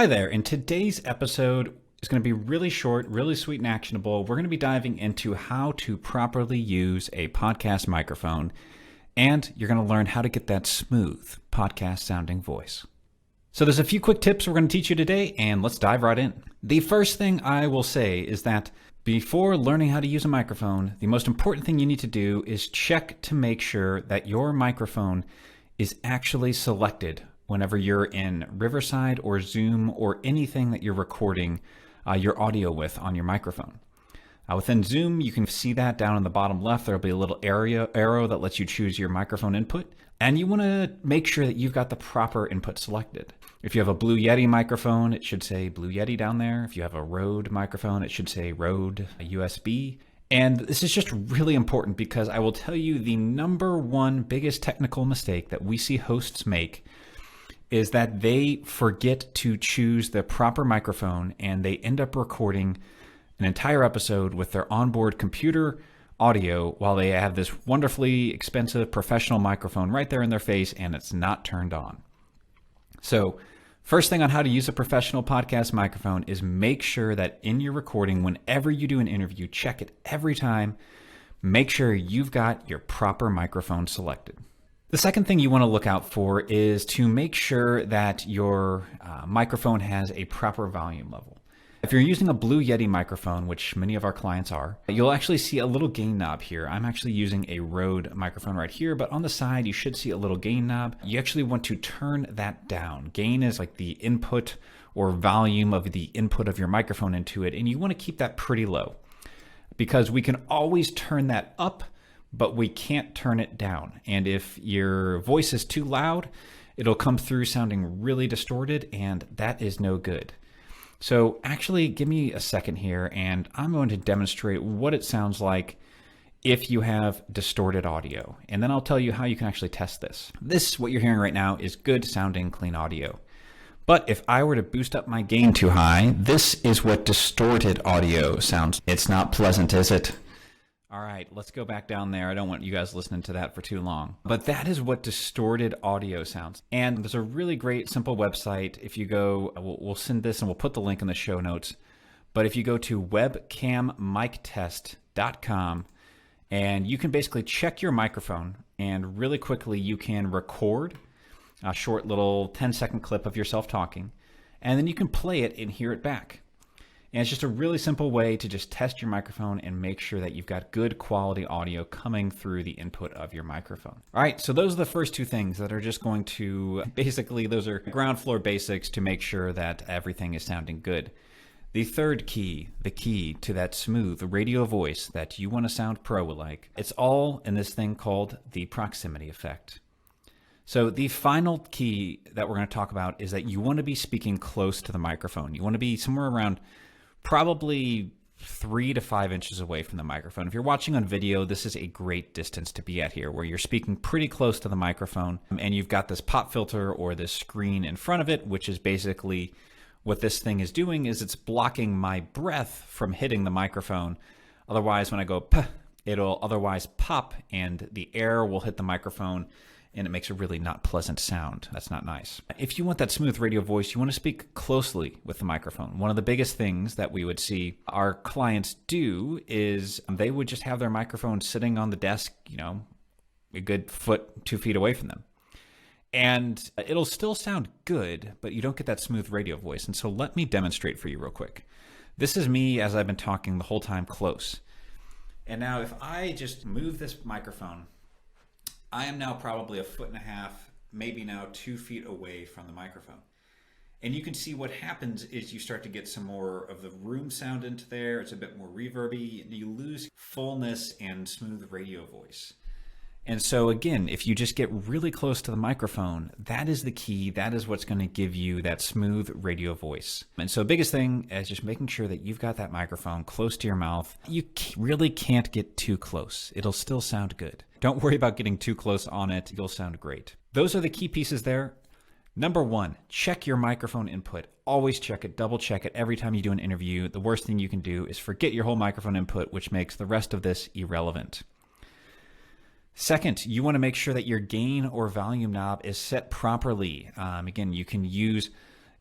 Hi there. In today's episode, it's going to be really short, really sweet and actionable. We're going to be diving into how to properly use a podcast microphone, and you're going to learn how to get that smooth podcast sounding voice. So there's a few quick tips we're going to teach you today, and let's dive right in. The first thing I will say is that before learning how to use a microphone, the most important thing you need to do is check to make sure that your microphone is actually selected whenever you're in Riverside or Zoom or anything that you're recording your audio with on your microphone. Within Zoom, you can see that down in the bottom left. There'll be a little arrow that lets you choose your microphone input. And you want to make sure that you've got the proper input selected. If you have a Blue Yeti microphone, it should say Blue Yeti down there. If you have a Rode microphone, it should say Rode USB. And this is just really important because I will tell you the number one biggest technical mistake that we see hosts make is that they forget to choose the proper microphone and they end up recording an entire episode with their onboard computer audio while they have this wonderfully expensive professional microphone right there in their face and it's not turned on. So first thing on how to use a professional podcast microphone is make sure that in your recording, whenever you do an interview, check it every time. Make sure you've got your proper microphone selected. The second thing you want to look out for is to make sure that your microphone has a proper volume level. If you're using a Blue Yeti microphone, which many of our clients are, you'll actually see a little gain knob here. I'm actually using a Rode microphone right here, but on the side, you should see a little gain knob. You actually want to turn that down. Gain is like the input or volume of the input of your microphone into it, and you want to keep that pretty low because we can always turn that up, but we can't turn it down. And if your voice is too loud, it'll come through sounding really distorted, and that is no good. So actually, give me a second here, and I'm going to demonstrate what it sounds like if you have distorted audio. And then I'll tell you how you can actually test this. This, what you're hearing right now, is good sounding, clean audio. But if I were to boost up my gain too high, this is what distorted audio sounds. It's not pleasant, is it? All right, let's go back down there. I don't want you guys listening to that for too long. But that is what distorted audio sounds. And there's a really great, simple website. If you go, we'll send this and we'll put the link in the show notes. But if you go to webcammictest.com, and you can basically check your microphone, and really quickly you can record a short little 10-second clip of yourself talking, and then you can play it and hear it back. And it's just a really simple way to just test your microphone and make sure that you've got good quality audio coming through the input of your microphone. All right, so those are the first two things that are just going to, basically, those are ground floor basics to make sure that everything is sounding good. The third key, the key to that smooth radio voice that you want to sound pro-like, it's all in this thing called the proximity effect. So the final key that we're going to talk about is that you want to be speaking close to the microphone. You want to be somewhere around probably 3 to 5 inches away from the microphone. If you're watching on video, this is a great distance to be at here, where you're speaking pretty close to the microphone and you've got this pop filter or this screen in front of it, which is basically what this thing is doing is it's blocking my breath from hitting the microphone. Otherwise, when I go puh, it'll otherwise pop and the air will hit the microphone and it makes a really not pleasant sound. That's not nice. If you want that smooth radio voice, you want to speak closely with the microphone. One of the biggest things that we would see our clients do is they would just have their microphone sitting on the desk, a good 2 feet away from them. And it'll still sound good, but you don't get that smooth radio voice. And so let me demonstrate for you real quick. This is me as I've been talking the whole time close. And now if I just move this microphone, I am now probably 1.5 feet, maybe now 2 feet away from the microphone. And you can see what happens is you start to get some more of the room sound into there. It's a bit more reverby, and you lose fullness and smooth radio voice. And so again, if you just get really close to the microphone, that is the key. That is what's going to give you that smooth radio voice. And so biggest thing is just making sure that you've got that microphone close to your mouth. You really can't get too close. It'll still sound good. Don't worry about getting too close on it. You'll sound great. Those are the key pieces there. Number one, check your microphone input. Always check it, double check it every time you do an interview. The worst thing you can do is forget your whole microphone input, which makes the rest of this irrelevant. Second, you want to make sure that your gain or volume knob is set properly. Again, you can use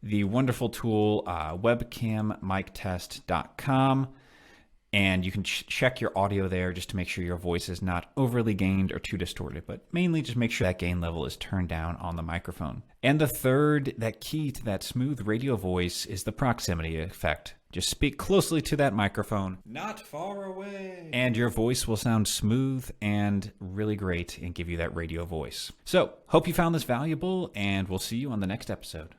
the wonderful tool webcammictest.com. And you can check your audio there just to make sure your voice is not overly gained or too distorted, but mainly just make sure that gain level is turned down on the microphone. And the third, that key to that smooth radio voice is the proximity effect. Just speak closely to that microphone, not far away, and your voice will sound smooth and really great and give you that radio voice. So, hope you found this valuable, and we'll see you on the next episode.